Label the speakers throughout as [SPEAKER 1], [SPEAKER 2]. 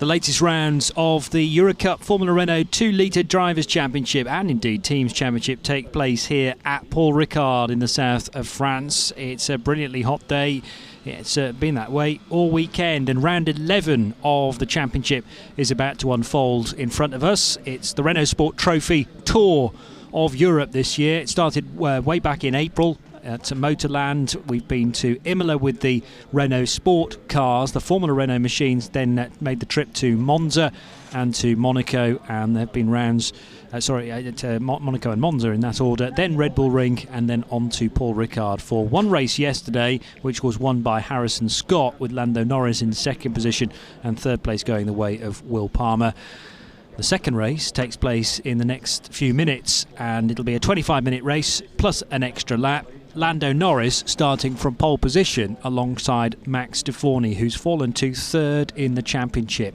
[SPEAKER 1] The latest rounds of the Eurocup Formula Renault 2-litre Drivers' Championship and indeed Teams' Championship take place here at Paul Ricard in the south of France. It's a brilliantly hot day. It's been that way all weekend, and round 11 of the championship is about to unfold in front of us. It's the Renault Sport Trophy Tour of Europe this year. It started way back in April at Motorland. We've been to Imola with the Renault Sport cars. The Formula Renault machines then made the trip to Monza and to Monaco, and there have been rounds to Monaco and Monza in that order, then Red Bull Ring, and then on to Paul Ricard for one race yesterday, which was won by Harrison Scott, with Lando Norris in second position and third place going the way of Will Palmer. The second race takes place in the next few minutes, and it'll be a 25-minute race plus an extra lap. Lando Norris starting from pole position alongside Max Stefani, who's fallen to third in the championship.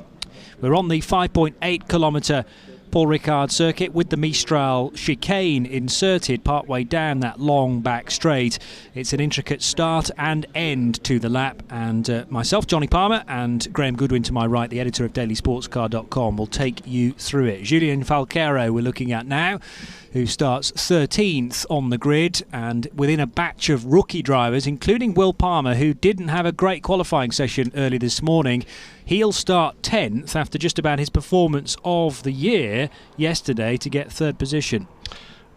[SPEAKER 1] We're on the 5.8 kilometre Paul Ricard circuit with the Mistral chicane inserted partway down that long back straight. It's an intricate start and end to the lap, and myself, Johnny Palmer, and Graham Goodwin to my right, the editor of dailysportscar.com, will take you through it. Julian Falqueiro we're looking at now, who starts 13th on the grid, and within a batch of rookie drivers, including Will Palmer, who didn't have a great qualifying session early this morning. He'll start 10th after just about his performance of the year yesterday to get third position.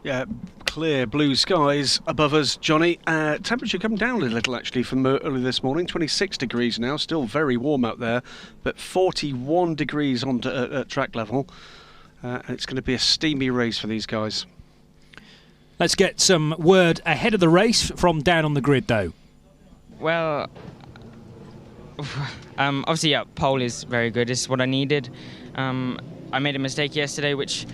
[SPEAKER 2] Yeah, clear blue skies above us, Johnny. Temperature come down a little actually from early this morning. 26 degrees now, still very warm out there, but 41 degrees on track level. And it's going to be a steamy race for these guys.
[SPEAKER 1] Let's get some word ahead of the race from down on the grid, though.
[SPEAKER 3] Well, obviously, yeah, pole is very good. It's what I needed. I made a mistake yesterday, which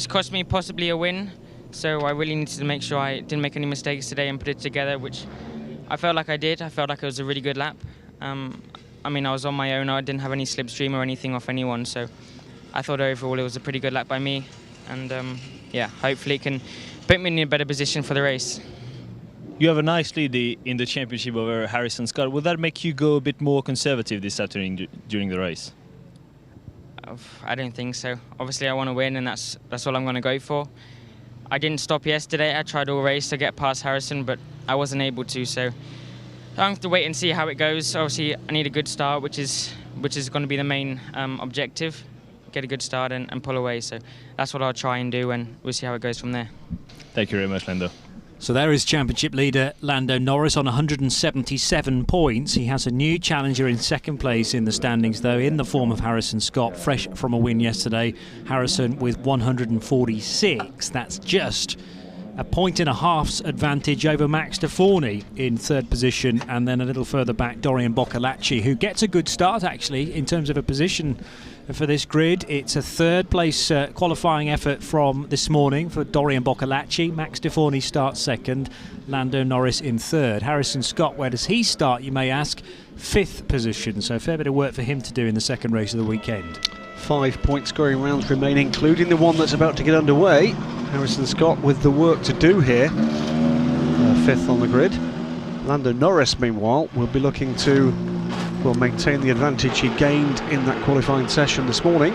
[SPEAKER 3] cost me possibly a win. So I really needed to make sure I didn't make any mistakes today and put it together, which I felt like I did. I felt like it was a really good lap. I mean, I was on my own. I didn't have any slipstream or anything off anyone, so I thought overall it was a pretty good lap by me, and yeah, hopefully it can put me in a better position for the race.
[SPEAKER 4] You have a nice lead in the championship over Harrison Scott. Will that make you go a bit more conservative this afternoon during the race?
[SPEAKER 3] I don't think so. Obviously I want to win, and that's all I'm going to go for. I didn't stop yesterday. I tried all race to get past Harrison, but I wasn't able to, so I have to wait and see how it goes. Obviously I need a good start, which is going to be the main objective. Get a good start and pull away, so that's what I'll try and do, and we'll see how it goes from there.
[SPEAKER 4] Thank you very much, Lando.
[SPEAKER 1] So there is championship leader Lando Norris on 177 points. He has a new challenger in second place in the standings, though, in the form of Harrison Scott, fresh from a win yesterday. Harrison with 146. That's just a point and a half's advantage over Max Stefani in third position, and then a little further back Dorian Boccolacci, who gets a good start actually in terms of a position for this grid. It's a third place qualifying effort from this morning for Dorian Boccolacci. Max Stefani starts second, Lando Norris in third. Harrison Scott, where does he start, you may ask? Fifth position, so a fair bit of work for him to do in the second race of the weekend.
[SPEAKER 2] 5 point scoring rounds remain, including the one that's about to get underway. Harrison Scott with the work to do here, fifth on the grid. Lando Norris, meanwhile, will be looking to maintain the advantage he gained in that qualifying session this morning.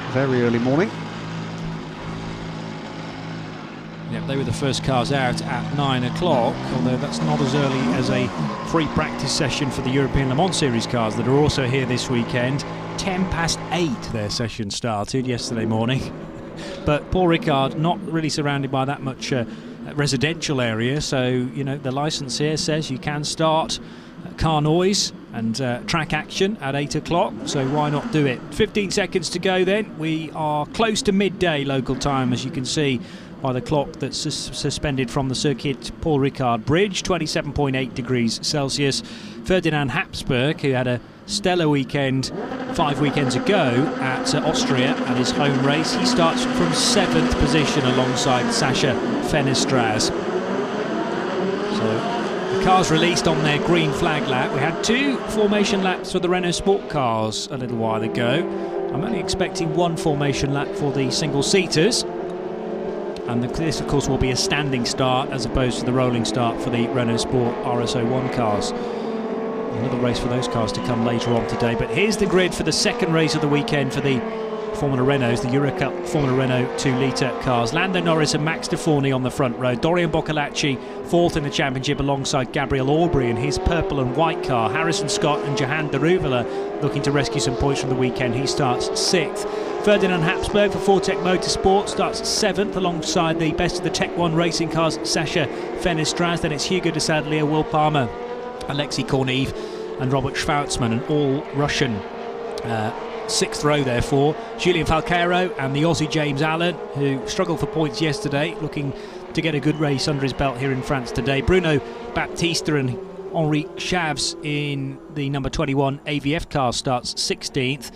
[SPEAKER 2] Very early morning.
[SPEAKER 1] Yep, they were the first cars out at 9 o'clock, although that's not as early as a free practice session for the European Le Mans Series cars that are also here this weekend. 10 past 8 their session started yesterday morning. But Paul Ricard not really surrounded by that much residential area, so you know the licence here says you can start car noise and track action at 8 o'clock, so why not do it? 15 seconds to go then. We are close to midday local time, as you can see by the clock that's suspended from the Circuit Paul Ricard bridge. 27.8 degrees Celsius. Ferdinand Habsburg, who had a stellar weekend 5 weekends ago at Austria at his home race, he starts from 7th position alongside Sasha Fenestraz. So the cars released on their green flag lap. We had 2 formation laps for the Renault Sport cars a little while ago. I'm only expecting 1 formation lap for the single-seaters. And this, of course, will be a standing start as opposed to the rolling start for the Renault Sport RS01 cars. Another race for those cars to come later on today. But here's the grid for the second race of the weekend for the Formula Renaults, the Eurocup Formula Renault 2-litre cars. Lando Norris and Max Deforny on the front row. Dorian Boccolacci fourth in the championship alongside Gabriel Aubry in his purple and white car. Harrison Scott and Johan Daruvala looking to rescue some points from the weekend. He starts 6th. Ferdinand Habsburg for Fortec Motorsport starts 7th alongside the best of the Tech 1 racing cars, Sasha Fenestraz. Then it's Hugo de Sadlier, Will Palmer, Alexei Kornev and Robert Schwartzman, an all-Russian 6th row therefore. Julian Falcaro and the Aussie James Allen, who struggled for points yesterday, looking to get a good race under his belt here in France today. Bruno Baptista and Henri Chavs in the number 21 AVF car starts 16th.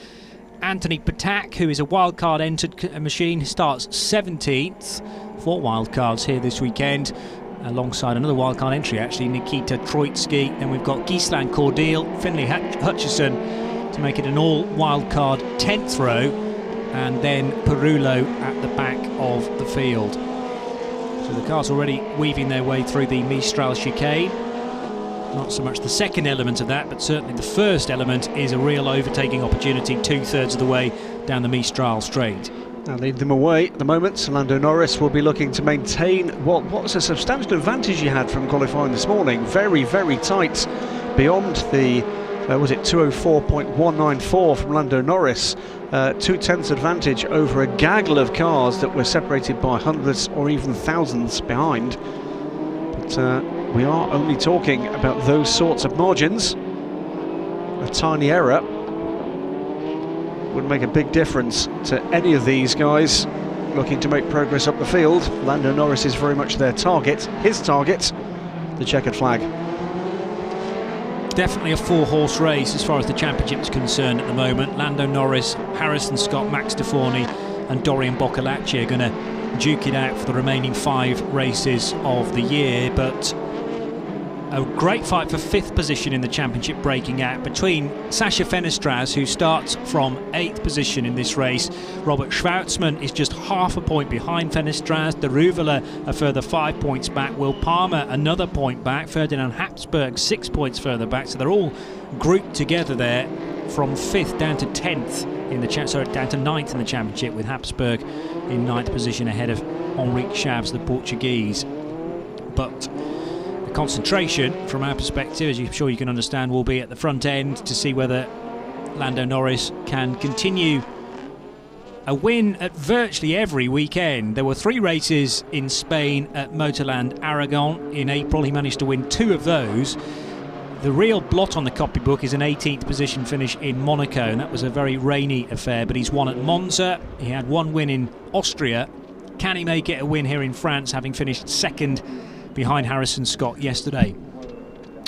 [SPEAKER 1] Anthony Patak, who is a wildcard entered machine, starts 17th. 4 wildcards here this weekend, alongside another wildcard entry actually, Nikita Troitsky. Then we've got Gislan Cordeal, Finlay Hutchison to make it an all wildcard 10th row, and then Perullo at the back of the field. So the cars already weaving their way through the Mistral chicane. Not so much the second element of that, but certainly the first element is a real overtaking opportunity 2/3 of the way down the Mistral straight.
[SPEAKER 2] Now lead them away at the moment. Lando Norris will be looking to maintain what was a substantial advantage he had from qualifying this morning. Very, very tight beyond the, was it 204.194 from Lando Norris. 2/10 advantage over a gaggle of cars that were separated by hundreds or even thousands behind. But we are only talking about those sorts of margins. A tiny error would make a big difference to any of these guys looking to make progress up the field. Lando Norris is very much their target. His target, the checkered flag.
[SPEAKER 1] Definitely a 4-horse race as far as the championship is concerned at the moment. Lando Norris, Harrison Scott, Max Deforny and Dorian Boccolacci are going to duke it out for the remaining 5 races of the year, but a great fight for 5th position in the championship breaking out between Sasha Fenestraz, who starts from 8th position in this race. Robert Schwartzman is just half a point behind Fenestraz. Daruvala a further 5 points back. Will Palmer another point back. Ferdinand Habsburg 6 points further back. So they're all grouped together there from 5th down to 10th in the down to 9th in the championship, with Habsburg in 9th position ahead of Henrique Chavs, the Portuguese. But concentration from our perspective, as I'm sure you can understand, will be at the front end to see whether Lando Norris can continue a win at virtually every weekend. There were 3 races in Spain at Motorland Aragon in April. He managed to win 2 of those. The real blot on the copybook is an 18th position finish in Monaco, and that was a very rainy affair, but he's won at Monza. He had 1 win in Austria. Can he make it a win here in France, having finished 2nd behind Harrison Scott yesterday?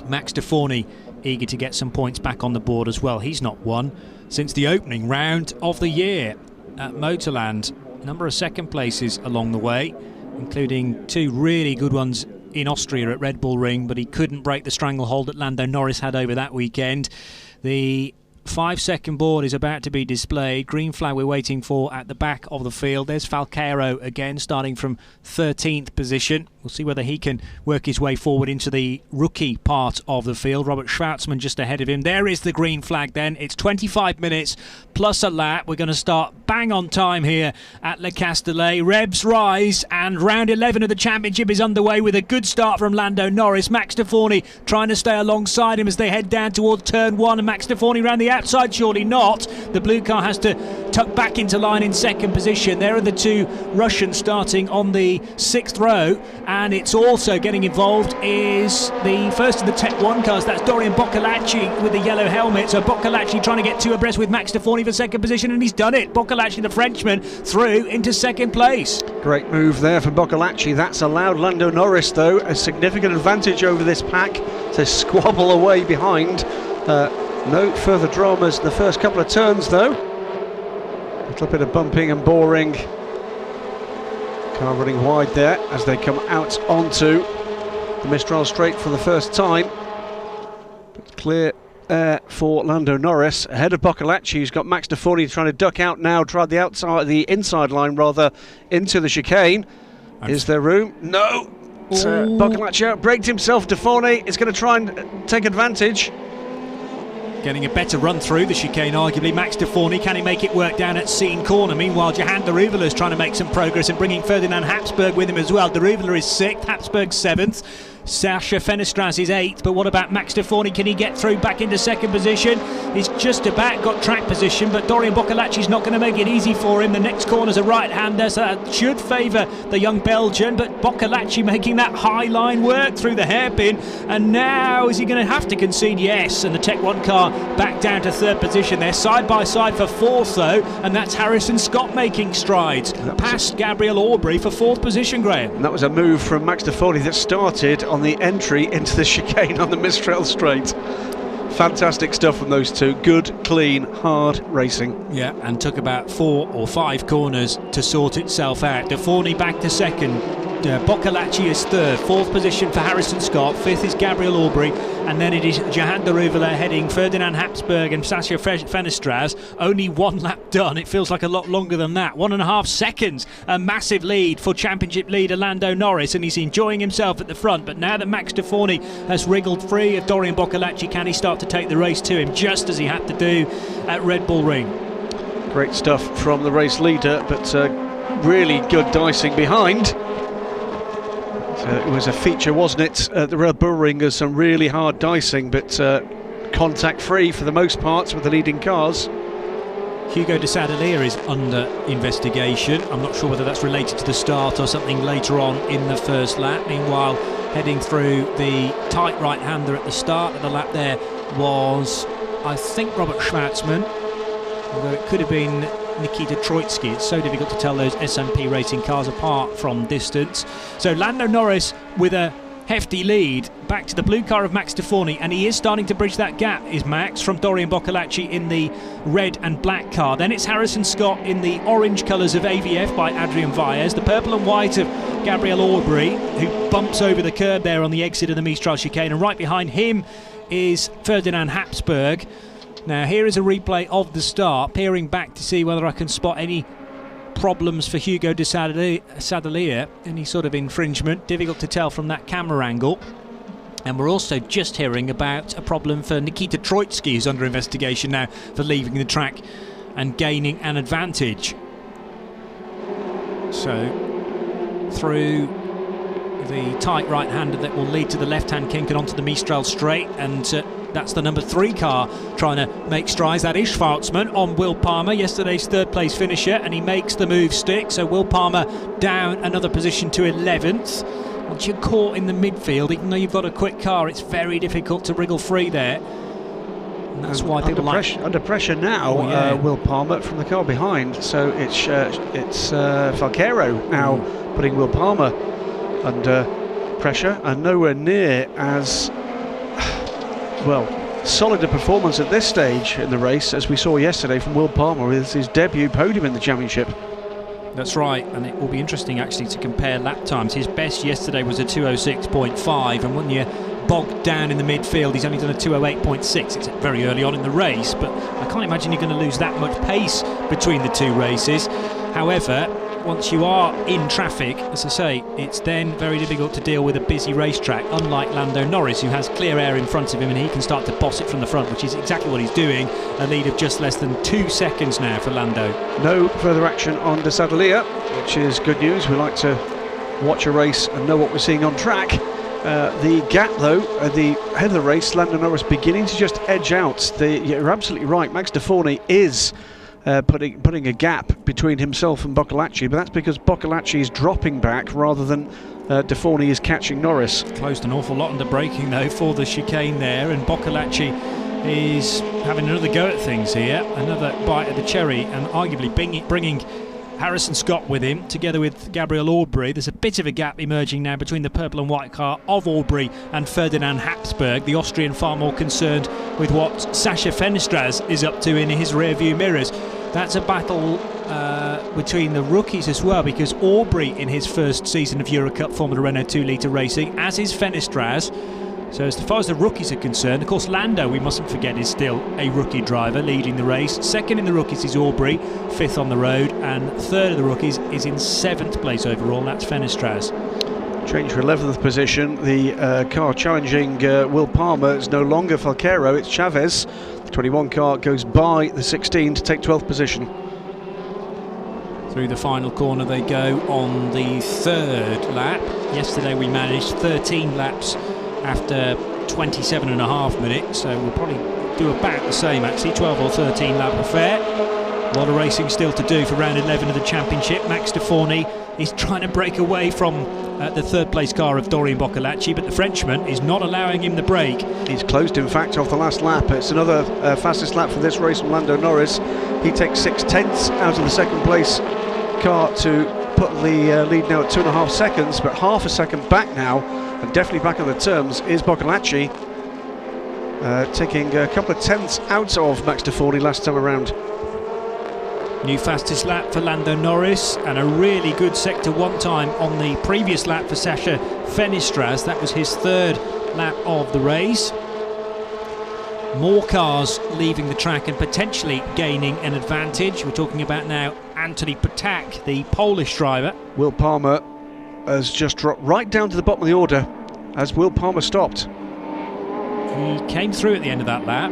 [SPEAKER 1] Max Deforny eager to get some points back on the board as well. He's not won since the opening round of the year at Motorland. A number of second places along the way, including 2 really good ones in Austria at Red Bull Ring, but he couldn't break the stranglehold that Lando Norris had over that weekend. The 5-second board is about to be displayed. Green flag we're waiting for at the back of the field. There's Falcaro again, starting from 13th position. We'll see whether he can work his way forward into the rookie part of the field. Robert Schwartzman just ahead of him. There is the green flag then. It's 25 minutes plus a lap. We're going to start bang on time here at Le Castellet. Revs rise, and round 11 of the championship is underway with a good start from Lando Norris. Max Deforny trying to stay alongside him as they head down towards turn 1, and Max Deforny round the outside, surely not. The blue car has to tuck back into line in 2nd position. There are the 2 Russians starting on the 6th row, and it's also getting involved is the first of the Tech 1 cars. That's Dorian Boccolacci with the yellow helmet. So Boccolacci trying to get 2 abreast with Max Deforny for 2nd position, and he's done it. Boccolacci, the Frenchman, through into 2nd place. Great
[SPEAKER 2] move there for Boccolacci. That's allowed Lando Norris, though, a significant advantage over this pack to squabble away behind. No further dramas in the first couple of turns, though. A little bit of bumping and boring. Car running wide there as they come out onto the Mistral Straight for the first time. But clear air for Lando Norris ahead of Boccolacci, who's got Max Deforny trying to duck out now, tried the inside line rather, into the chicane. Is there room? No! Boccolacci out, braked himself. Deforny is going to try and take advantage.
[SPEAKER 1] Getting a better run through the chicane, arguably. Max Deforny, can he make it work down at Scene Corner? Meanwhile, Johan de Ruyveler is trying to make some progress and bringing Ferdinand Habsburg with him as well. De Ruyveler is 6th, Habsburg 7th. Sasha Fenestras is 8th, but what about Max Deforny? Can he get through back into 2nd position? He's just about got track position, but Dorian Boccolacci's not going to make it easy for him. The next corner's a right-hander, so that should favour the young Belgian, but Boccolacci making that high line work through the hairpin, and now is he going to have to concede? Yes, and the Tech 1 car back down to 3rd position. They're side by side for 4th though, and that's Harrison Scott making strides past Gabriel Aubry for 4th position, Graham.
[SPEAKER 2] And that was a move from Max Deforny that started on the entry into the chicane on the Mistral Straight. Fantastic stuff from those two. Good, clean, hard racing.
[SPEAKER 1] Yeah, and took about 4 or 5 corners to sort itself out. Deforny back to 2nd. Boccolacci is 3rd. 4th position for Harrison Scott. 5th is Gabriel Aubry. And then it is Johan de Ruyveler heading Ferdinand Habsburg and Sasha Fenestras. Only 1 lap done. It feels like a lot longer than that. 1.5 seconds. A massive lead for championship leader Lando Norris, and he's enjoying himself at the front. But now that Max Deforny has wriggled free of Dorian Boccolacci, can he start to take the race to him, just as he had to do at Red Bull Ring?
[SPEAKER 2] Great stuff from the race leader, but really good dicing behind. It was a feature, wasn't it, at the Red Bull Ring? There's some really hard dicing, but contact free for the most part with the leading cars.
[SPEAKER 1] Hugo de Sadalier is under investigation. I'm not sure whether that's related to the start or something later on in the first lap. Meanwhile, heading through the tight right-hander at the start of the lap there was, I think, Robert Schwartzman, although it could have been Nikita Troitsky. It's so difficult to tell those SMP racing cars apart from distance. So Lando Norris with a hefty lead back to the blue car of Max Deforny, and he is starting to bridge that gap, is Max, from Dorian Boccolacci in the red and black car. Then it's Harrison Scott in the orange colours of AVF by Adrian Valles, the purple and white of Gabriel Aubry, who bumps over the curb there on the exit of the Mistral chicane, and right behind him is Ferdinand Habsburg. Now here is a replay of the start, peering back to see whether I can spot any problems for Hugo de Sadalier, any sort of infringement. Difficult to tell from that camera angle. And we're also just hearing about a problem for Nikita Troitsky, who's under investigation now for leaving the track and gaining an advantage. So through the tight right-hander that will lead to the left-hand kink and onto the Mistral straight, and that's the number 3 car trying to make strides. That is Schwartzman on Will Palmer, yesterday's 3rd place finisher, and he makes the move stick. So Will Palmer down another position to 11th. Once you're caught in the midfield, even though you've got a quick car, it's very difficult to wriggle free there. And that's why people
[SPEAKER 2] under pressure now. Will Palmer from the car behind. So it's Falqueiro now putting Will Palmer under pressure, and nowhere near as solid a performance at this stage in the race as we saw yesterday from Will Palmer with his debut podium in the championship.
[SPEAKER 1] That's right, and it will be interesting actually to compare lap times. His best yesterday was a 2:06.5, and when you're bogged down in the midfield, he's only done a 2:08.6. It's very early on in the race, but I can't imagine you're going to lose that much pace between the two races. However, once you are in traffic, as I say, it's then very difficult to deal with a busy racetrack, unlike Lando Norris, who has clear air in front of him and he can start to boss it from the front, which is exactly what he's doing. A lead of just less than 2 seconds now for Lando.
[SPEAKER 2] No further action on de Sadalier, which is good news. We like to watch a race and know what we're seeing on track. The gap, though, at the head of the race, Lando Norris beginning to just edge out. You're absolutely right, Max Deforny is putting a gap between himself and Boccolacci, but that's because Boccolacci is dropping back rather than Deforny is catching Norris.
[SPEAKER 1] Closed an awful lot under braking though for the chicane there, and Boccolacci is having another go at things here, another bite of the cherry, and arguably bringing Harrison Scott with him, together with Gabriel Aubry. There's a bit of a gap emerging now between the purple and white car of Aubry and Ferdinand Habsburg, the Austrian far more concerned with what Sasha Fenestras is up to in his rear-view mirrors. That's a battle between the rookies as well, because Aubry in his first season of Eurocup Formula Renault 2 litre racing, as is Fenestras. So as far as the rookies are concerned, of course Lando, we mustn't forget, is still a rookie driver leading the race. Second in the rookies is Aubry, 5th on the road, and third of the rookies is in 7th place overall, that's Fenestras.
[SPEAKER 2] Change for 11th position. The car challenging Will Palmer is no longer Falqueiro, it's Chavez. The 21 car goes by the 16 to take 12th position.
[SPEAKER 1] Through the final corner they go on the third lap. Yesterday we managed 13 laps after 27.5 minutes, so we'll probably do about the same actually, 12 or 13 lap affair. A lot of racing still to do for round 11 of the championship. Max Deforny is trying to break away from the third place car of Dorian Boccolacci, but the Frenchman is not allowing him the break.
[SPEAKER 2] He's closed in fact off the last lap. It's another fastest lap for this race from Lando Norris. He takes 6/10 out of the second place car to put the lead now at 2.5 seconds, but half a second back now, and definitely back on the terms, is Boccolacci, taking a couple of tenths out of Max Deforny last time around.
[SPEAKER 1] New fastest lap for Lando Norris, and a really good sector 1 time on the previous lap for Sacha Fenestras. That was his third lap of the race. More cars leaving the track and potentially gaining an advantage. We're talking about now Anthony Patak, the Polish driver.
[SPEAKER 2] Will Palmer has just dropped right down to the bottom of the order as Will Palmer stopped.
[SPEAKER 1] He came through at the end of that lap,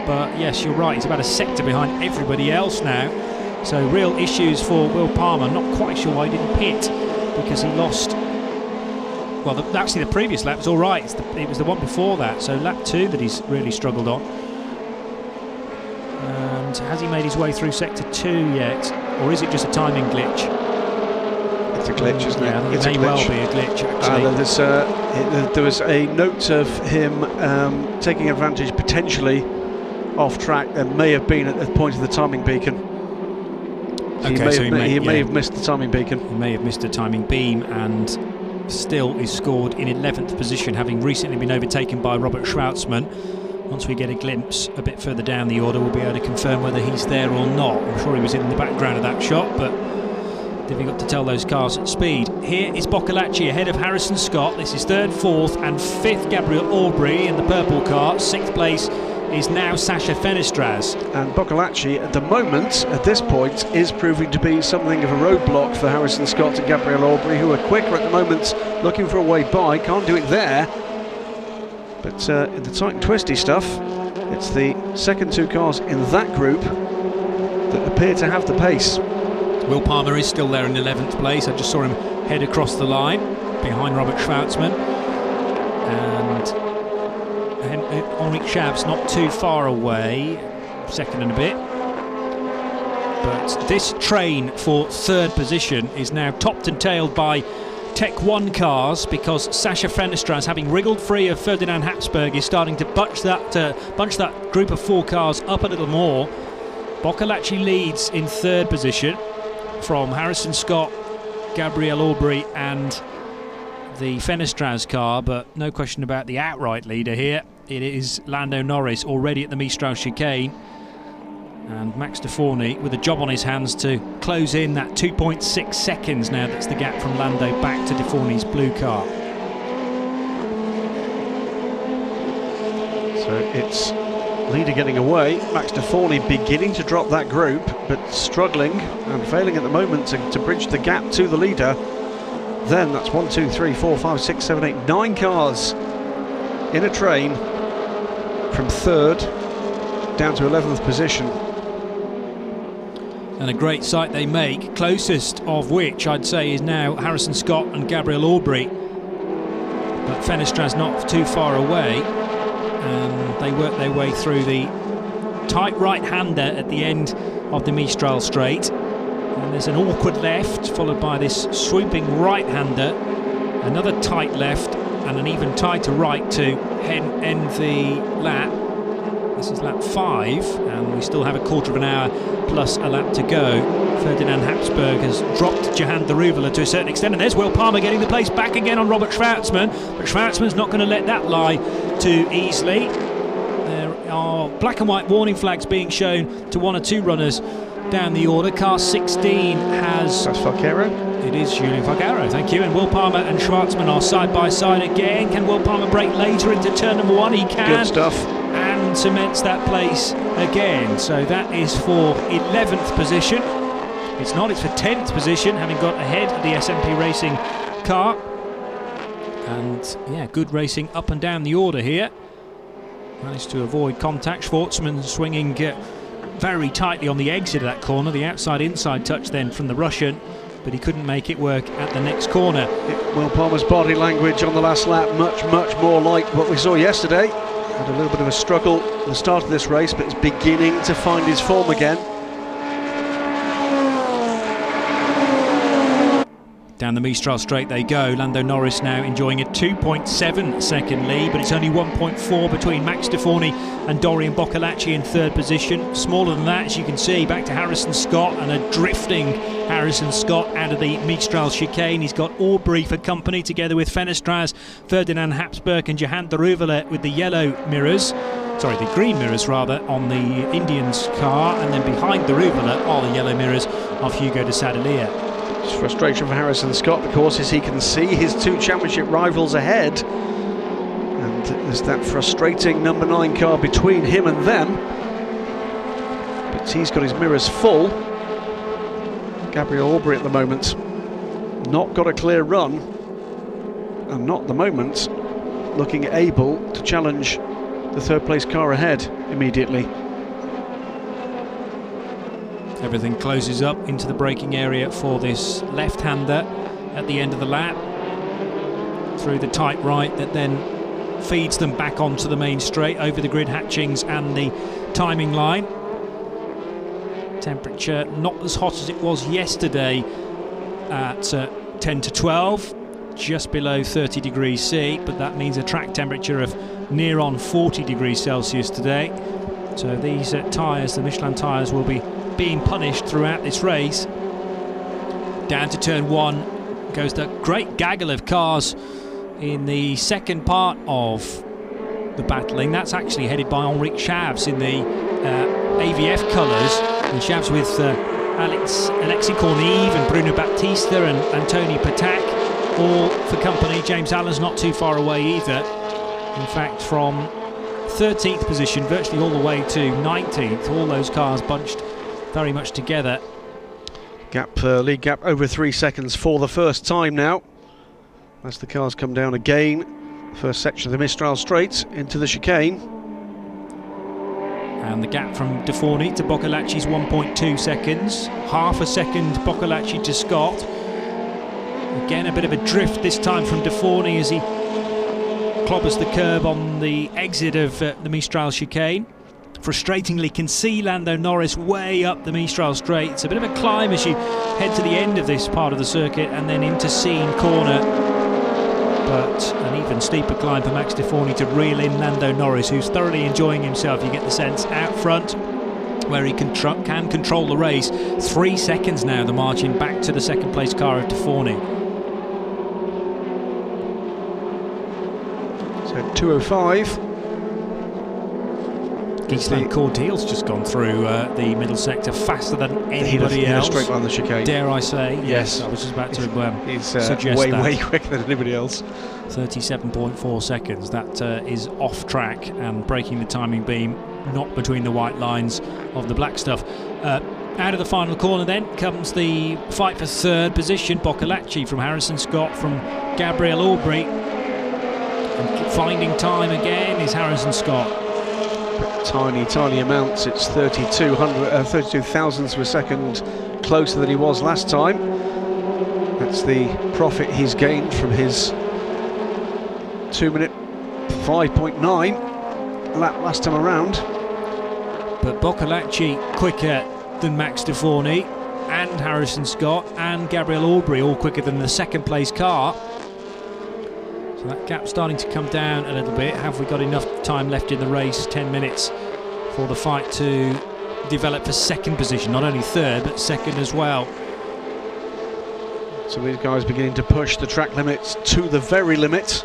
[SPEAKER 1] but yes, you're right, he's about a sector behind everybody else now. So real issues for Will Palmer. Not quite sure why he didn't pit, because he lost. Well, actually the previous lap was all right. It was the one before that, so lap 2 that he's really struggled on. And has he made his way through sector 2 yet, or is it just a timing glitch?
[SPEAKER 2] It's a glitch, isn't it?
[SPEAKER 1] Yeah,
[SPEAKER 2] it's
[SPEAKER 1] it may well be a glitch actually.
[SPEAKER 2] There was a note of him taking advantage potentially off track. There may have been at the point of the timing beacon. He may have missed the timing beacon.
[SPEAKER 1] He may have missed a timing beam, and still is scored in 11th position, having recently been overtaken by Robert Schwartzman. Once we get a glimpse a bit further down the order, we'll be able to confirm whether he's there or not. I'm sure he was in the background of that shot, but difficult to tell those cars at speed. Here is Boccolacci ahead of Harrison Scott. This is 3rd, 4th and 5th Gabriel Aubry in the purple car. 6th place is now Sacha Fenestras.
[SPEAKER 2] And Boccolacci at the moment, at this point, is proving to be something of a roadblock for Harrison Scott and Gabriel Aubry, who are quicker at the moment, looking for a way by. Can't do it there. But in the tight and twisty stuff, it's the second 2 cars in that group that appear to have the pace.
[SPEAKER 1] Will Palmer is still there in 11th place. I just saw him head across the line behind Robert Schwartzman. And Henrik Schab's not too far away, 2nd and a bit. But this train for 3rd position is now topped and tailed by Tech 1 cars, because Sacha Fenestras, having wriggled free of Ferdinand Habsburg, is starting to bunch that group of 4 cars up a little more. Boccolacci leads in 3rd position from Harrison Scott, Gabriel Aubry and the Fenestras car, but no question about the outright leader here. It is Lando Norris, already at the Mistral chicane, and Max Deforny with a job on his hands to close in that 2.6 seconds now. That's the gap from Lando back to Deforny's blue car.
[SPEAKER 2] So it's leader getting away, Max Deforny beginning to drop that group, but struggling and failing at the moment to bridge the gap to the leader. Then that's 1, 2, 3, 4, 5, 6, 7, 8, 9 cars in a train from 3rd down to 11th position.
[SPEAKER 1] And a great sight they make, closest of which I'd say is now Harrison Scott and Gabriel Aubry. But Fenestras not too far away, and they work their way through the tight right-hander at the end of the Mistral straight. And there's an awkward left, followed by this swooping right-hander, another tight left, and an even tighter right to end the lap. This is lap 5, and we still have a quarter of an hour plus a lap to go. Ferdinand Habsburg has dropped Johan Daruvala to a certain extent, and there's Will Palmer getting the place back again on Robert Schwartzman, but Schwartzman's not going to let that lie too easily. There are black and white warning flags being shown to 1 or 2 runners down the order. Car 16 has...
[SPEAKER 2] That's Falqueiro?
[SPEAKER 1] It is Julien Falqueiro, thank you. And Will Palmer and Schwartzman are side by side again. Can Will Palmer break later into turn number 1? He can.
[SPEAKER 2] Good stuff.
[SPEAKER 1] And cements that place again. So that is for 11th position. It's not, it's for 10th position, having got ahead of the SMP Racing car. And yeah, good racing up and down the order here. Managed to avoid contact. Schwartzman swinging very tightly on the exit of that corner. The outside-inside touch then from the Russian, but he couldn't make it work at the next corner.
[SPEAKER 2] Will Palmer's body language on the last lap much more like what we saw yesterday. Had a little bit of a struggle at the start of this race, but is beginning to find his form again.
[SPEAKER 1] Down the Mistral straight they go. Lando Norris now enjoying a 2.7 second lead, but it's only 1.4 between Max Deforny and Dorian Boccolacci in third position. Smaller than that, as you can see. Back to Harrison Scott, and a drifting Harrison Scott out of the Mistral chicane. He's got Aubrey for company, together with Fenestraz, Ferdinand Habsburg and Johan Daruvala with the yellow mirrors. Sorry, the green mirrors rather, on the Indians car, and then behind Daruvala are the yellow mirrors of Hugo de Sadalier.
[SPEAKER 2] Frustration for Harrison Scott, of course, as he can see his two championship rivals ahead, and there's that frustrating number 9 car between him and them, but he's got his mirrors full. Gabriel Aubrey at the moment not got a clear run, and not at the moment looking able to challenge the third place car ahead immediately.
[SPEAKER 1] Everything closes up into the braking area for this left-hander at the end of the lap, through the tight right that then feeds them back onto the main straight, over the grid hatchings and the timing line. Temperature not as hot as it was yesterday at 10 to 12, just below 30 degrees C, but that means a track temperature of near on 40 degrees Celsius today. So these tyres, the Michelin tyres, will be being punished throughout this race. Down to turn 1 goes the great gaggle of cars in the second part of the battling. That's actually headed by Henrik Chavs in the AVF colours, and Chavs with Alexis Corneve and Bruno Baptista and Anthony Patak all for company. James Allen's not too far away either. In fact, from 13th position virtually all the way to 19th, all those cars bunched very much together.
[SPEAKER 2] Lead gap over 3 seconds for the first time now, as the cars come down again. First section of the Mistral Straight into the chicane.
[SPEAKER 1] And the gap from Deforny to Boccolacci's 1.2 seconds. Half a second Boccolacci to Scott. Again, a bit of a drift this time from Deforny as he clobbers the curb on the exit of the Mistral chicane. Frustratingly can see Lando Norris way up the Mistral straight. It's a bit of a climb as you head to the end of this part of the circuit and then into Scene corner, but an even steeper climb for Max Deforny to reel in Lando Norris, who's thoroughly enjoying himself. You get the sense out front where he can control the race. 3 seconds now the margin back to the second place car of Deforny.
[SPEAKER 2] So 2:05.
[SPEAKER 1] Gisela Cordeil's just gone through the middle sector faster than anybody else.
[SPEAKER 2] Straight line the chicane.
[SPEAKER 1] Dare I say?
[SPEAKER 2] Yes.
[SPEAKER 1] I was just about to
[SPEAKER 2] he's
[SPEAKER 1] suggest
[SPEAKER 2] way quicker than anybody else.
[SPEAKER 1] 37.4 seconds. That is off track and breaking the timing beam, not between the white lines of the black stuff. Out of the final corner then comes the fight for third position. Boccolacci from Harrison Scott, from Gabriel Aubrey. And finding time again is Harrison Scott.
[SPEAKER 2] But tiny amounts. It's 32 thousandths of a second closer than he was last time. That's the profit he's gained from his 2-minute 5.9 lap last time around.
[SPEAKER 1] But Boccolacci quicker than Max Deforny and Harrison Scott and Gabriel Aubrey, all quicker than the second place car. So that gap's starting to come down a little bit. Have we got enough time left in the race? 10 minutes for the fight to develop for second position, not only third but second as well.
[SPEAKER 2] So these guys beginning to push the track limits to the very limit.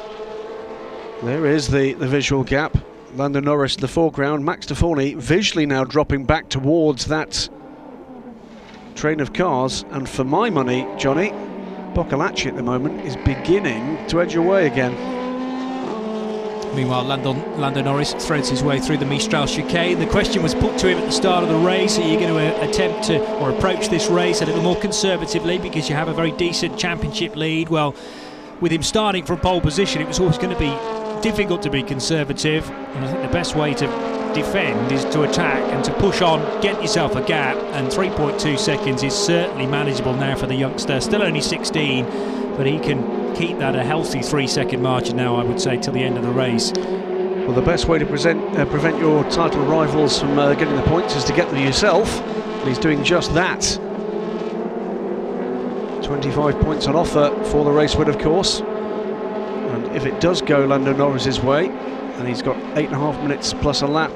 [SPEAKER 2] There is the visual gap. Lando Norris in the foreground, Max Deforny visually now dropping back towards that train of cars, and for my money, Johnny, Boccolacci at the moment is beginning to edge away again.
[SPEAKER 1] Meanwhile, Lando Norris threads his way through the Mistral chicane. The question was put to him at the start of the race: are you going to attempt to or approach this race a little more conservatively because you have a very decent championship lead? Well, with him starting from pole position, it was always going to be difficult to be conservative, and I think the best way to defend is to attack and to push on, get yourself a gap, and 3.2 seconds is certainly manageable now for the youngster. Still only 16, but he can keep that a healthy 3-second margin now, I would say, till the end of the race.
[SPEAKER 2] Well, the best way to prevent your title rivals from getting the points is to get them yourself, and he's doing just that. 25 points on offer for the race win, of course, and if it does go Lando Norris's way, and he's got 8.5 minutes plus a lap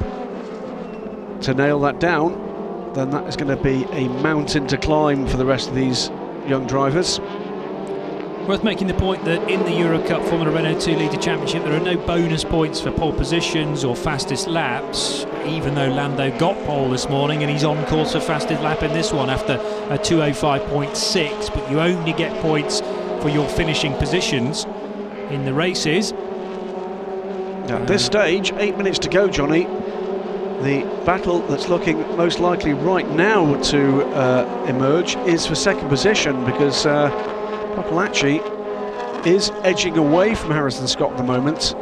[SPEAKER 2] to nail that down, then that is going to be a mountain to climb for the rest of these young drivers.
[SPEAKER 1] Worth making the point that in the Eurocup Formula Renault 2 Litre Championship there are no bonus points for pole positions or fastest laps, even though Lando got pole this morning and he's on course for fastest lap in this one after a 2:05.6, but you only get points for your finishing positions in the races.
[SPEAKER 2] At this stage, 8 minutes to go, Johnny. The battle that's looking most likely right now to emerge is for second position, because Papalacci is edging away from Harrison Scott at the moment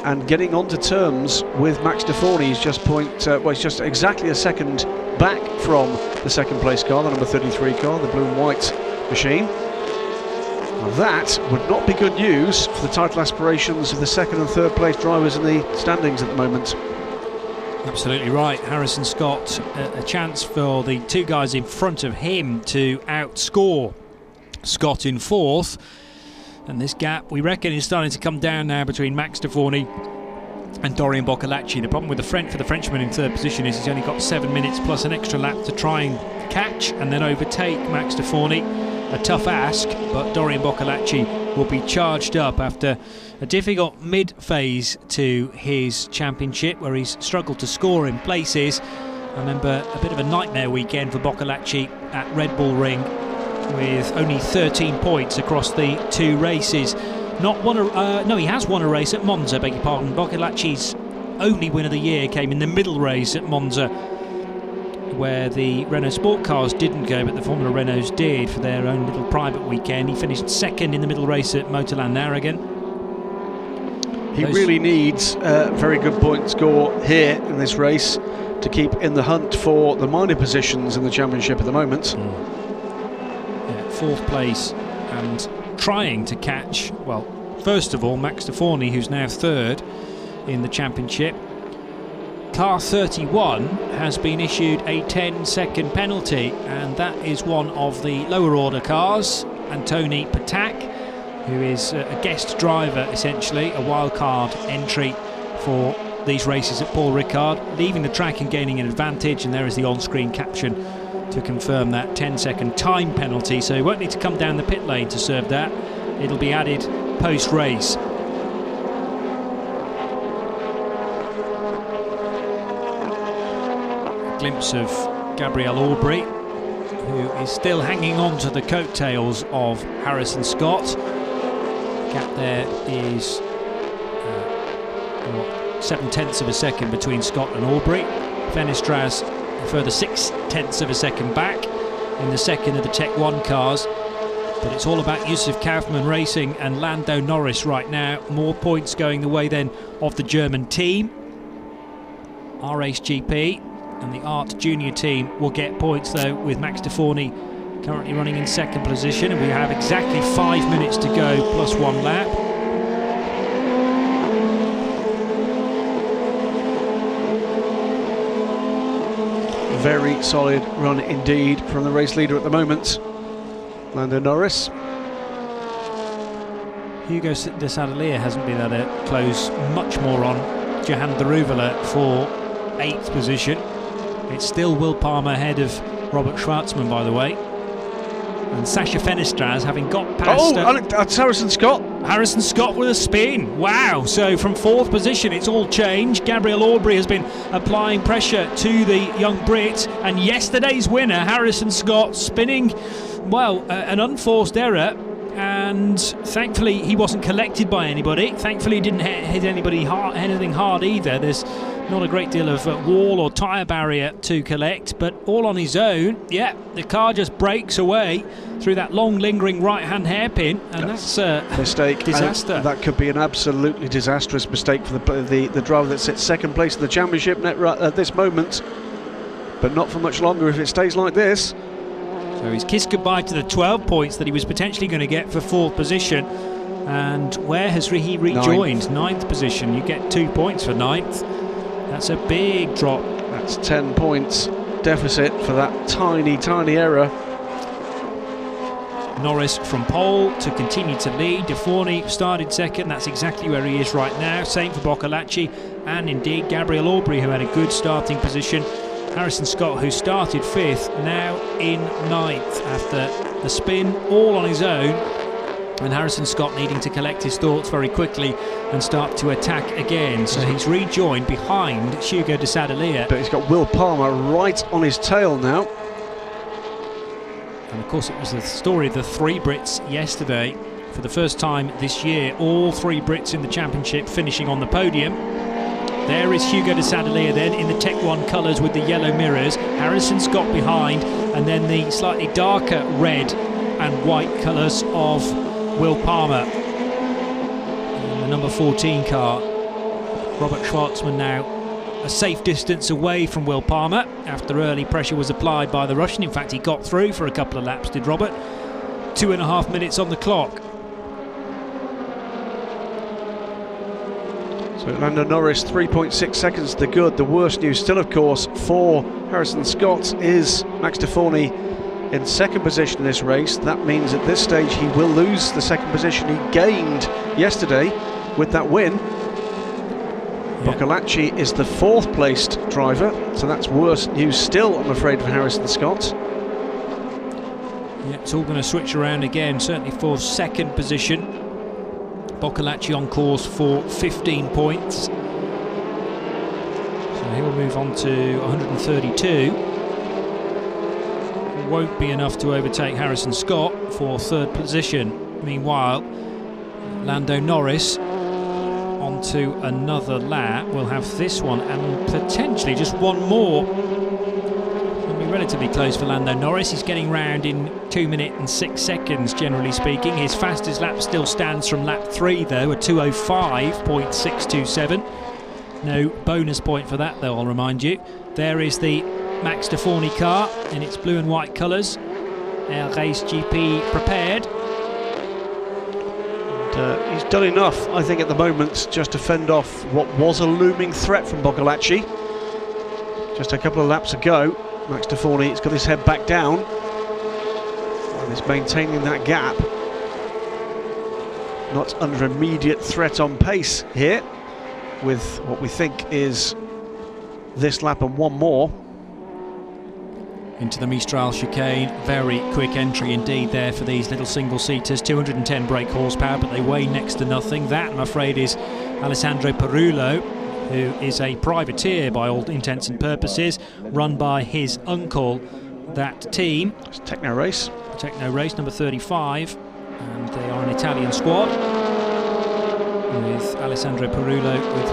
[SPEAKER 2] and getting onto terms with Max Deforny. He's just he's just exactly a second back from the second place car, the number 33 car, the blue and white machine. Now that would not be good news for the title aspirations of the second and third place drivers in the standings at the moment.
[SPEAKER 1] Absolutely right. Harrison Scott, a chance for the two guys in front of him to outscore Scott in fourth, and this gap, we reckon, is starting to come down now between Max Deforny and Dorian Boccolacci. The problem with for the Frenchman in third position is he's only got 7 minutes plus an extra lap to try and catch and then overtake Max Deforny. A tough ask, but Dorian Boccolacci will be charged up after a difficult mid-phase to his championship where he's struggled to score in places. I remember a bit of a nightmare weekend for Boccolacci at Red Bull Ring, with only 13 points across the two races. He has won a race at Monza, beg your pardon. Boccolacci's only win of the year came in the middle race at Monza, where the Renault Sport cars didn't go, but the Formula Renaults did for their own little private weekend. He finished second in the middle race at Motorland Aragon.
[SPEAKER 2] He really needs a very good point score here in this race to keep in the hunt for the minor positions in the championship at the moment.
[SPEAKER 1] Fourth place and trying to catch, well, first of all, Max Deforny, who's now third in the championship. Car 31 has been issued a 10-second penalty, and that is one of the lower order cars, Antoni Patak, who is a guest driver, essentially, a wildcard entry for these races at Paul Ricard, leaving the track and gaining an advantage, and there is the on-screen caption to confirm that 10-second time penalty, so he won't need to come down the pit lane to serve that. It'll be added post-race. A glimpse of Gabriel Aubry, who is still hanging on to the coattails of Harrison Scott. Gap there is 7/10 of a second between Scott and Aubry. Fenestras a further 6/10 of a second back in the second of the Tech 1 cars, but it's all about Yusuf Kaufmann Racing and Lando Norris right now. More points going the way then of the German team. RAce GP and the Art Junior team will get points though, with Max Deforny currently running in second position, and we have exactly 5 minutes to go plus one lap.
[SPEAKER 2] Very solid run indeed from the race leader at the moment, Lando Norris.
[SPEAKER 1] Hugo de Sadalier hasn't been able to close much more on Johan Daruvela for 8th position. It's still Will Palmer ahead of Robert Schwartzman, by the way. And Sacha Fenestras, having got past...
[SPEAKER 2] that's Harrison Scott.
[SPEAKER 1] Harrison Scott with a spin. Wow. So from 4th position, it's all changed. Gabriel Aubry has been applying pressure to the young Brit. And yesterday's winner, Harrison Scott, spinning, well, an unforced error. And thankfully, he wasn't collected by anybody. Thankfully, he didn't hit anybody hard, anything hard either. There's Not a great deal of wall or tyre barrier to collect, but all on his own. Yeah, the car just breaks away through that long lingering right-hand hairpin, and that's a
[SPEAKER 2] mistake.
[SPEAKER 1] Disaster.
[SPEAKER 2] That could be an absolutely disastrous mistake for the driver that sits second place in the championship at this moment, but not for much longer if it stays like this.
[SPEAKER 1] So he's kissed goodbye to the 12 points that he was potentially going to get for 4th position. And where has he rejoined? 9th position. You get 2 points for 9th. That's a big drop.
[SPEAKER 2] That's 10 points deficit for that tiny error.
[SPEAKER 1] Norris from pole to continue to lead. De Forny started second. That's exactly where he is right now. Same for Boccolacci and indeed Gabriel Aubry, who had a good starting position. Harrison Scott, who started 5th, now in 9th after the spin all on his own. And Harrison Scott needing to collect his thoughts very quickly and start to attack again. So he's rejoined behind Hugo de Sadolea.
[SPEAKER 2] But he's got Will Palmer right on his tail now.
[SPEAKER 1] And of course it was the story of the 3 Brits yesterday. For the first time this year, all 3 Brits in the championship finishing on the podium. There is Hugo de Sadolea then in the Tech 1 colours with the yellow mirrors. Harrison Scott behind, and then the slightly darker red and white colours of Will Palmer in the number 14 car. Robert Schwartzman now a safe distance away from Will Palmer after early pressure was applied by the Russian. In fact, he got through for a couple of laps, did Robert. 2.5 minutes on the clock.
[SPEAKER 2] So Lando Norris 3.6 seconds to good. The worst news still, of course, for Harrison Scott is Max de Forny in second position in this race. That means at this stage he will lose the second position he gained yesterday with that win. Boccolacci is the 4th placed driver, so that's worse news still, I'm afraid, for Harrison Scott.
[SPEAKER 1] Yeah, it's all going to switch around again, certainly for second position. Boccolacci on course for 15 points. So he'll move on to 132. Won't be enough to overtake Harrison Scott for 3rd position. Meanwhile, Lando Norris onto another lap. We'll have this one and potentially just one more. It'll be relatively close for Lando Norris. He's getting round in 2 minutes and 6 seconds, generally speaking. His fastest lap still stands from lap 3, though, a 2:05.627. No bonus point for that, though, I'll remind you. There is the Max de Forny car in its blue and white colours. Air Race GP prepared.
[SPEAKER 2] And, he's done enough, I think, at the moment, just to fend off what was a looming threat from Boccolacci. Just a couple of laps ago, Max de Forny has got his head back down and is maintaining that gap. Not under immediate threat on pace here, with what we think is this lap and one more.
[SPEAKER 1] Into the Mistral chicane, very quick entry indeed there for these little single-seaters. 210 brake horsepower, but they weigh next to nothing. That, I'm afraid, is Alessandro Perullo, who is a privateer by all intents and purposes, run by his uncle. That team,
[SPEAKER 2] it's Techno Race,
[SPEAKER 1] number 35, and they are an Italian squad with Alessandro Perullo with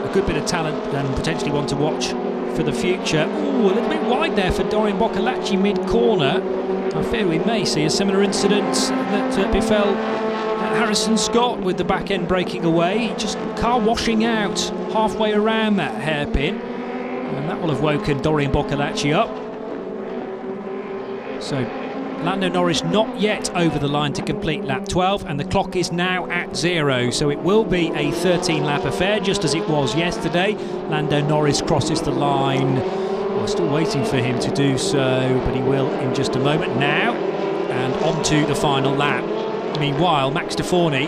[SPEAKER 1] a good bit of talent and potentially one to watch for the future. Ooh, a little bit wide there for Dorian Boccolacci mid-corner. I fear we may see a similar incident that befell Harrison Scott with the back end breaking away. Just car washing out halfway around that hairpin, and that will have woken Dorian Boccolacci up. So Lando Norris not yet over the line to complete lap 12, and the clock is now at 0, so it will be a 13-lap affair, just as it was yesterday. Lando Norris crosses the line. We're still waiting for him to do so, but he will in just a moment now, and on to the final lap. Meanwhile, Max de Forny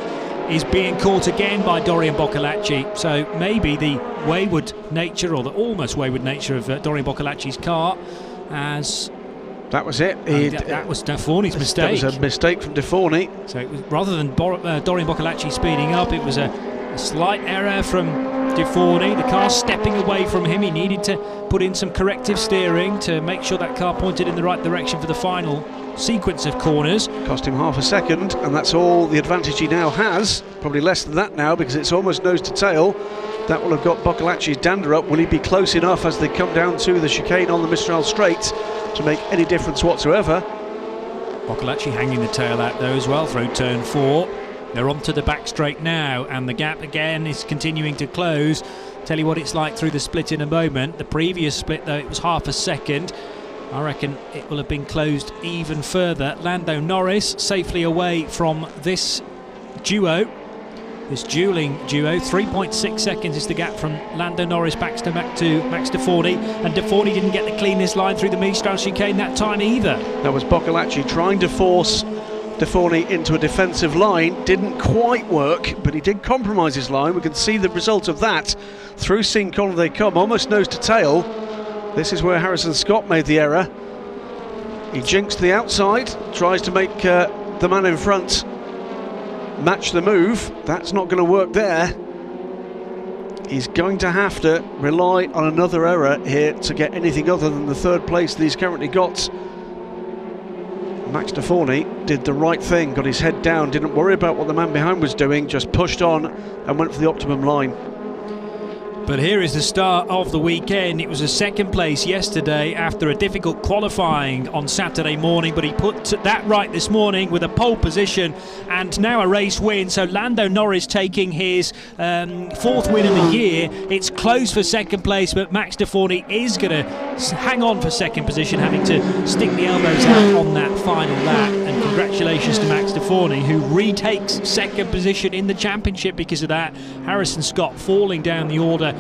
[SPEAKER 1] is being caught again by Dorian Boccolacci, so maybe the wayward nature, or the almost wayward nature of Dorian Boccolacci's car as...
[SPEAKER 2] That was it.
[SPEAKER 1] That was de Forny's mistake.
[SPEAKER 2] That was a mistake from de Forny.
[SPEAKER 1] So it was, rather than Dorian Boccolacci speeding up, it was a slight error from de Forny. The car stepping away from him. He needed to put in some corrective steering to make sure that car pointed in the right direction for the final sequence of corners.
[SPEAKER 2] Cost him half a second, and that's all the advantage he now has. Probably less than that now, because it's almost nose to tail. That will have got Boccolacci's dander up. Will he be close enough as they come down to the chicane on the Mistral Straight to make any difference whatsoever?
[SPEAKER 1] Boccolacci hanging the tail out though as well through turn 4. They're onto the back straight now, and the gap again is continuing to close. Tell you what it's like through the split in a moment. The previous split though, it was half a second. I reckon it will have been closed even further. Lando Norris safely away from this duo, this duelling duo. 3.6 seconds is the gap from Lando Norris back to Max Deforny, and Deforny didn't get the cleanest line through the Mistral chicane that time either.
[SPEAKER 2] That was Boccolacci trying to force Deforny into a defensive line. Didn't quite work, but he did compromise his line. We can see the result of that. Through Cincon they come, almost nose to tail. This is where Harrison Scott made the error. He jinxed the outside, tries to make the man in front match the move. That's not going to work there. He's going to have to rely on another error here to get anything other than the third place that he's currently got. Max Deforny did the right thing, got his head down, didn't worry about what the man behind was doing, just pushed on and went for the optimum line.
[SPEAKER 1] But here is the start of the weekend. It was a second place yesterday after a difficult qualifying on Saturday morning, but he put that right this morning with a pole position and now a race win. So Lando Norris taking his fourth win of the year. It's close for second place, but Max Deforny is going to hang on for second position, having to stick the elbows out on that final lap. And congratulations to Max Deforny, who retakes second position in the championship because of that. Harrison Scott falling down the order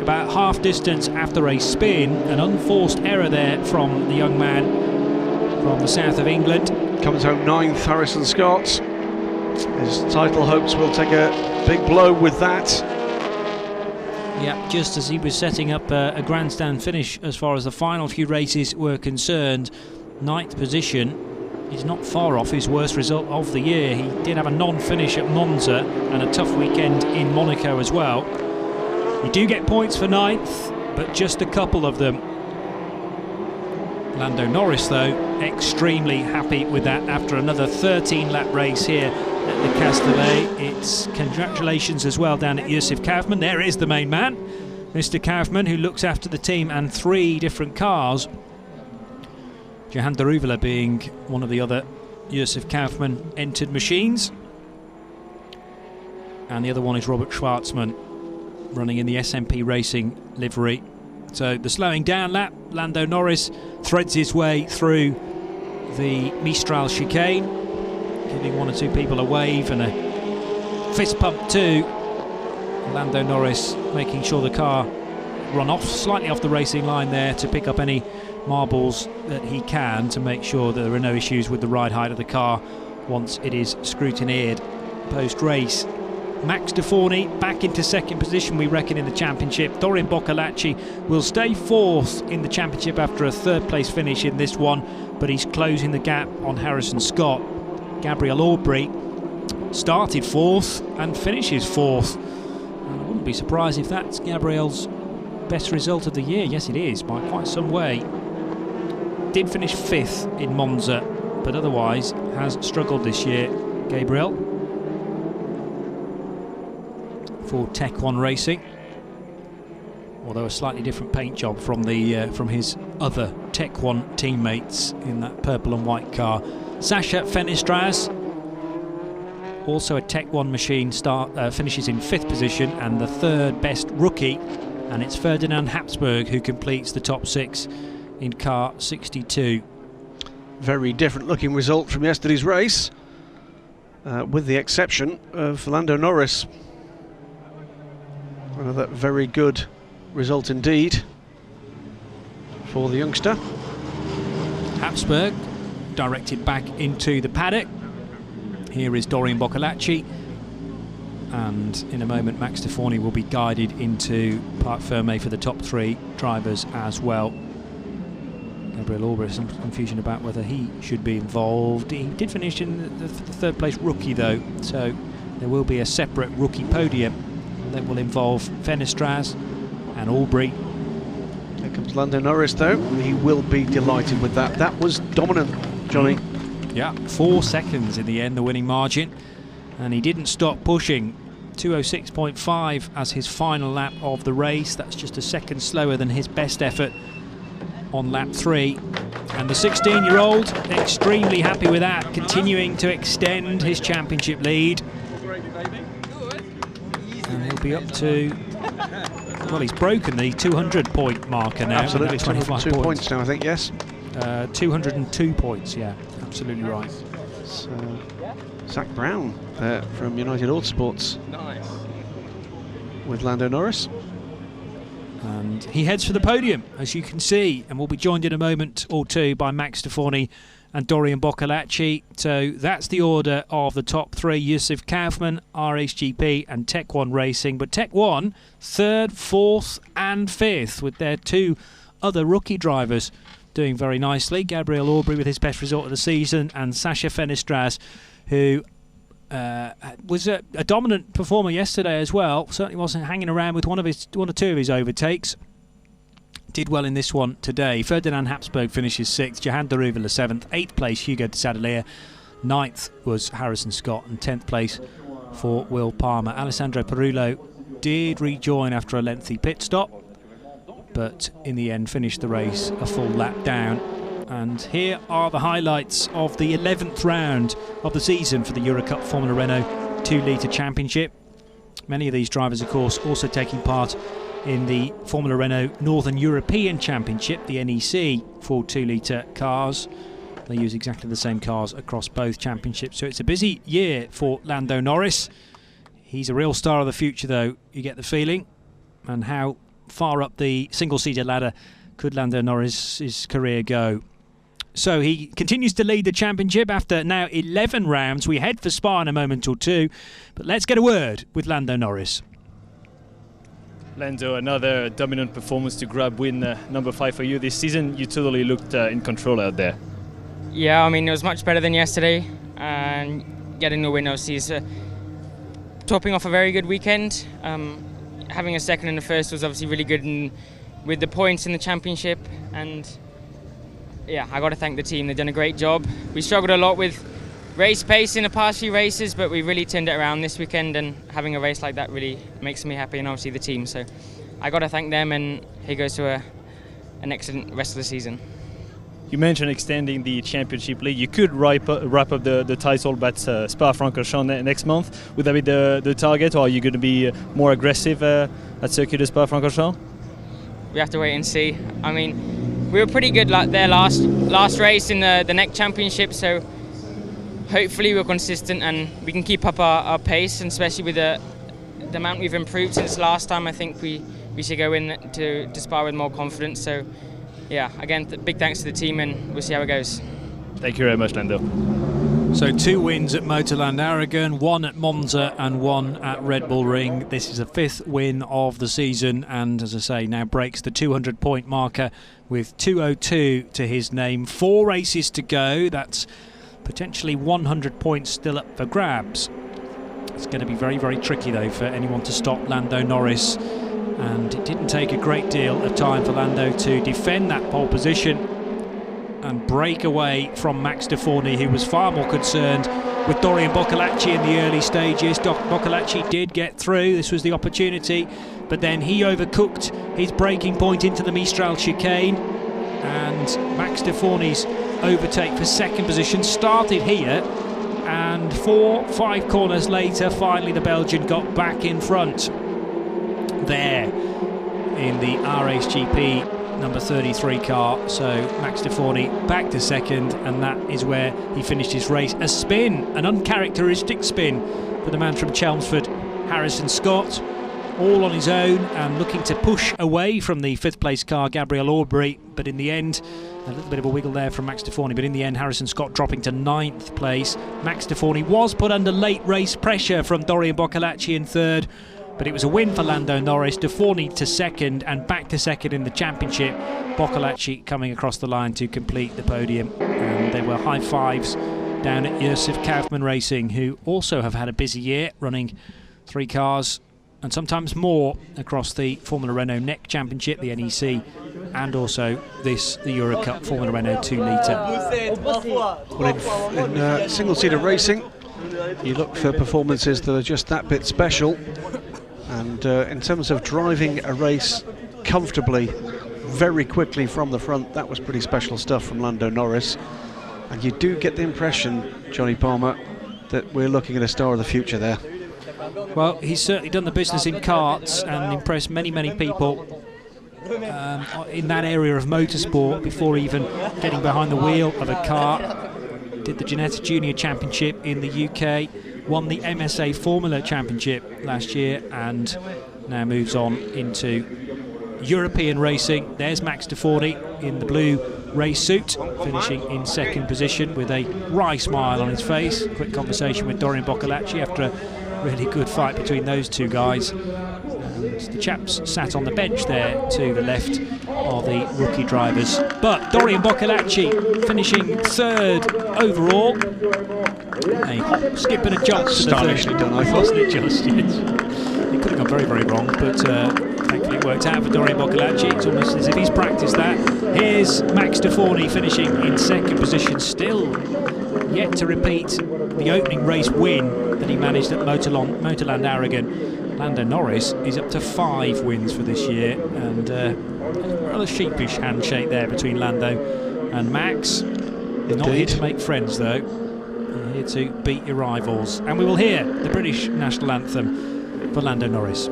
[SPEAKER 1] about half distance after a spin. An unforced error there from the young man from the south of England.
[SPEAKER 2] Comes home ninth, Harrison Scott. His title hopes will take a big blow with that.
[SPEAKER 1] Yeah, just as he was setting up a grandstand finish as far as the final few races were concerned. Ninth position is not far off his worst result of the year. He did have a non-finish at Monza and a tough weekend in Monaco as well. You do get points for ninth, but just a couple of them. Lando Norris, though, extremely happy with that after another 13-lap race here at the Castellet. It's congratulations as well down at Josef Kaufmann. There is the main man, Mr. Kaufmann, who looks after the team and 3 different cars. Johan Daruvula being one of the other Josef Kaufmann entered machines. And the other one is Robert Schwartzman, running in the SMP Racing livery. So the slowing down lap, Lando Norris threads his way through the Mistral chicane, giving 1 or 2 people a wave and a fist pump too. Lando Norris making sure the car run off slightly off the racing line there to pick up any marbles that he can, to make sure that there are no issues with the ride height of the car once it is scrutineered post-race. Max Deforny back into second position, we reckon, in the championship. Dorian Boccolacci will stay 4th in the championship after a 3rd place finish in this one, but he's closing the gap on Harrison Scott. Gabriel Aubry started 4th and finishes 4th. And I wouldn't be surprised if that's Gabriel's best result of the year. Yes, it is, by quite some way. Did finish 5th in Monza, but otherwise has struggled this year, Gabriel. For Tech 1 Racing, although a slightly different paint job from his other Tech 1 teammates in that purple and white car. Sasha Fenestras, also a Tech 1 machine, finishes in 5th position and the 3rd best rookie, and it's Ferdinand Habsburg who completes the top 6 in car 62.
[SPEAKER 2] Very different looking result from yesterday's race, with the exception of Lando Norris. Another very good result indeed for the youngster.
[SPEAKER 1] Habsburg directed back into the paddock. Here is Dorian Boccolacci, and in a moment Max Deforny will be guided into Parc Fermé for the top 3 drivers as well. Gabriel Aubry, some confusion about whether he should be involved. He did finish in the 3rd place rookie though, so there will be a separate rookie podium that will involve Fenestras and Aubry.
[SPEAKER 2] Here comes Lando Norris though, he will be delighted with that. That was dominant, Johnny.
[SPEAKER 1] Yeah, 4 seconds in the end, the winning margin. And he didn't stop pushing. 2:06.5 as his final lap of the race. That's just a second slower than his best effort on lap 3. And the 16-year-old extremely happy with that, continuing to extend his championship lead. And he'll be up to, well, he's broken the 200-point marker now.
[SPEAKER 2] Absolutely,
[SPEAKER 1] 25
[SPEAKER 2] points now, I think, yes.
[SPEAKER 1] 202 points, yeah, absolutely right.
[SPEAKER 2] So, Zach Brown from United Autosports.
[SPEAKER 3] Nice.
[SPEAKER 2] With Lando Norris.
[SPEAKER 1] And he heads for the podium, as you can see, and we'll be joined in a moment or two by Max Stefani and Dorian Boccolacci. So that's the order of the top 3: Yusuf Kaufman, RHGP and Tech 1 Racing. But Tech 1, 3rd, 4th and 5th, with their 2 other rookie drivers doing very nicely. Gabriel Aubry with his best result of the season, and Sacha Fenestraz, who was a dominant performer yesterday as well. Certainly wasn't hanging around with one or two of his overtakes. Did well in this one today. Ferdinand Habsburg finishes 6th, Jahan Daruvala 7th, 8th place Hugo de Sadalier, 9th was Harrison Scott, and 10th place for Will Palmer. Alessandro Perullo did rejoin after a lengthy pit stop, but in the end finished the race a full lap down. And here are the highlights of the 11th round of the season for the Eurocup Formula Renault 2-litre Championship. Many of these drivers, of course, also taking part in the Formula Renault Northern European Championship, the NEC, for 2-litre cars. They use exactly the same cars across both championships, so it's a busy year for Lando Norris. He's a real star of the future, though, you get the feeling. And how far up the single-seater ladder could Lando Norris's career go? So he continues to lead the championship after now 11 rounds. We head for Spa in a moment or two, but let's get a word with Lando Norris.
[SPEAKER 4] Lando, another dominant performance to grab win number 5 for you this season. You totally looked in control out there.
[SPEAKER 3] Yeah, I mean, it was much better than yesterday, and getting the win obviously is topping off a very good weekend. Having a second and a first was obviously really good with the points in the championship, and yeah, I got to thank the team. They've done a great job. We struggled a lot with race pace in the past few races, but we really turned it around this weekend, and having a race like that really makes me happy, and obviously the team. So I got to thank them, and here goes to an excellent rest of the season.
[SPEAKER 4] You mentioned extending the championship league. You could wrap up the title at Spa-Francorchamps next month. Would that be the target, or are you going to be more aggressive at Circuit de Spa-Francorchamps?
[SPEAKER 3] We have to wait and see. I mean, we were pretty good like their last race in the NEC championship, so hopefully we're consistent and we can keep up our pace, and especially with the amount we've improved since last time. I think we should go in to Spa with more confidence. So yeah, again, big thanks to the team, and we'll see how it goes.
[SPEAKER 4] Thank you very much, Lando.
[SPEAKER 1] So 2 wins at Motorland Aragon, 1 at Monza and 1 at Red Bull Ring. This is the 5th win of the season, and as I say, now breaks the 200-point marker with 202 to his name. 4 races to go. That's potentially 100 points still up for grabs. It's going to be very, very tricky, though, for anyone to stop Lando Norris. And it didn't take a great deal of time for Lando to defend that pole position and break away from Max Stefani, who was far more concerned with Dorian Boccolacci in the early stages. Boccolacci did get through. This was the opportunity, but then he overcooked his braking point into the Mistral chicane, and Max Stefani's overtake for second position started here, and 4-5 corners later, finally the Belgian got back in front there in the RHGP number 33 car. So Max Stefani back to second, and that is where he finished his race. A spin, an uncharacteristic spin for the man from Chelmsford, Harrison Scott, all on his own and looking to push away from the 5th place car, Gabriel Aubry, but in the end a little bit of a wiggle there from Max Stefani, but in the end Harrison Scott dropping to 9th place. Max Stefani was put under late race pressure from Dorian Boccolacci in 3rd, but it was a win for Lando Norris. Stefani to 2nd and back to 2nd in the championship. Boccolacci coming across the line to complete the podium, and there were high fives down at Yusuf Kaufman Racing, who also have had a busy year, running 3 cars and sometimes more across the Formula Renault NEC Championship, the NEC and also the Eurocup Formula Renault 2 litre.
[SPEAKER 2] Well, in single-seater racing, you look for performances that are just that bit special, and in terms of driving a race comfortably, very quickly from the front, that was pretty special stuff from Lando Norris. And you do get the impression, Johnny Palmer, that we're looking at a star of the future there.
[SPEAKER 1] Well, he's certainly done the business in karts and impressed many, many people in that area of motorsport before even getting behind the wheel of a car. Did the Ginetta Junior Championship in the UK, won the MSA Formula Championship last year, and now moves on into European racing. There's Max Deforny in the blue race suit, finishing in second position with a wry smile on his face. Quick conversation with Dorian Boccolacci after a really good fight between those two guys. And the chaps sat on the bench there to the left of the rookie drivers. But Dorian Boccolacci finishing third overall. A hop, skip and a jump to the third.
[SPEAKER 2] Done, I thought.
[SPEAKER 1] Wasn't it just? It could have gone very, very wrong, but thankfully it worked out for Dorian Boccolacci. It's almost as if he's practiced that. Here's Max Deforny finishing in second position, still yet to repeat the opening race win that he managed at Motorland Aragon. Lando Norris is up to 5 wins for this year, and a rather sheepish handshake there between Lando and Max. Indeed. Not here to make friends though, here to beat your rivals. And we will hear the British national anthem for Lando Norris.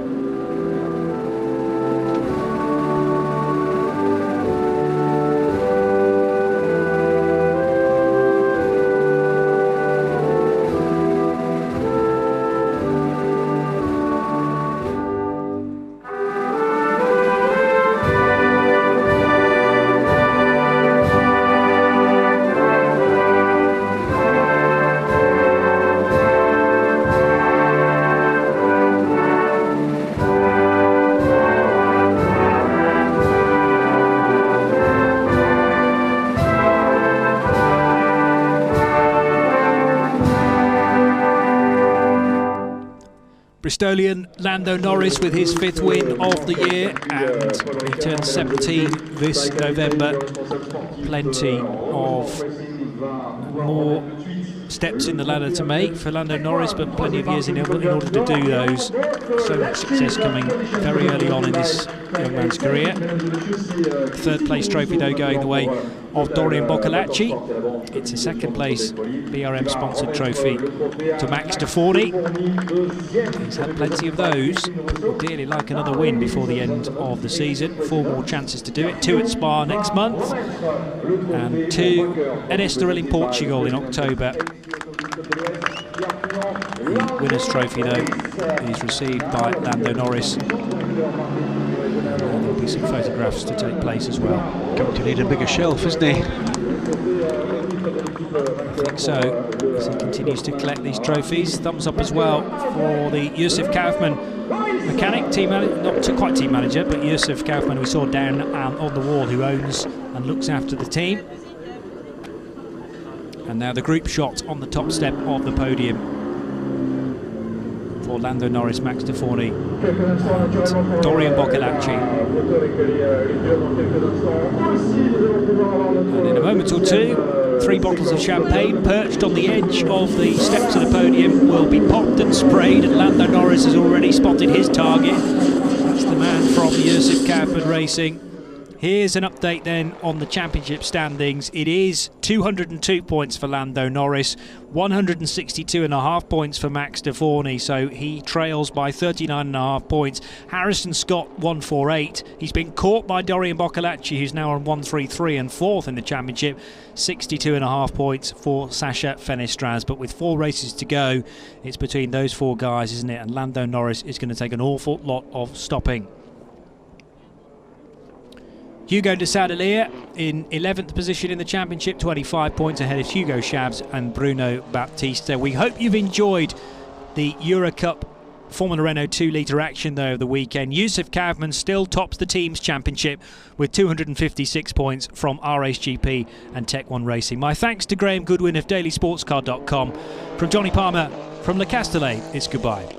[SPEAKER 1] Bristolian Lando Norris with his 5th win of the year, and he turns 17 this November. Plenty of more steps in the ladder to make for Lando Norris, but plenty of years in order to do those. So much success coming very early on in this young man's career. 3rd place trophy though going the way of Dorian Boccolacci. It's a 2nd place BRM sponsored trophy to Max Deforny. He's had plenty of those. Would dearly like another win before the end of the season. 4 more chances to do it. 2 at Spa next month, and 2 at Estoril in Portugal in October. The winner's trophy though is received by Lando Norris. There'll be some photographs to take place as well.
[SPEAKER 2] Going to need a bigger shelf, isn't he?
[SPEAKER 1] I think so, as he continues to collect these trophies. Thumbs up as well for the Yusuf Kaufman mechanic, not quite team manager, but Yusuf Kaufman we saw down on the wall, who owns and looks after the team. And now the group shot on the top step of the podium for Lando Norris, Max Deforny and Dorian Boccolacci. And in a moment or two, 3 bottles of champagne perched on the edge of the steps of the podium will be popped and sprayed, and Lando Norris has already spotted his target. That's the man from Yusuf Kaufman Racing. Here's an update then on the championship standings. It is 202 points for Lando Norris, 162.5 points for Max Deforny, so he trails by 39.5 points. Harrison Scott 148. He's been caught by Dorian Boccolacci, who's now on 133 and 4th in the championship. 62.5 points for Sasha Fenestraz, but with 4 races to go, it's between those 4 guys, isn't it? And Lando Norris is going to take an awful lot of stopping. Hugo de Sadelier in 11th position in the championship, 25 points ahead of Hugo Chavez and Bruno Baptista. We hope you've enjoyed the Eurocup Formula Renault 2 litre action though of the weekend. Yusuf Kaufman still tops the team's championship with 256 points from RHGP and Tech 1 Racing. My thanks to Graham Goodwin of dailysportscar.com. From Johnny Palmer from Le Castellet, it's goodbye.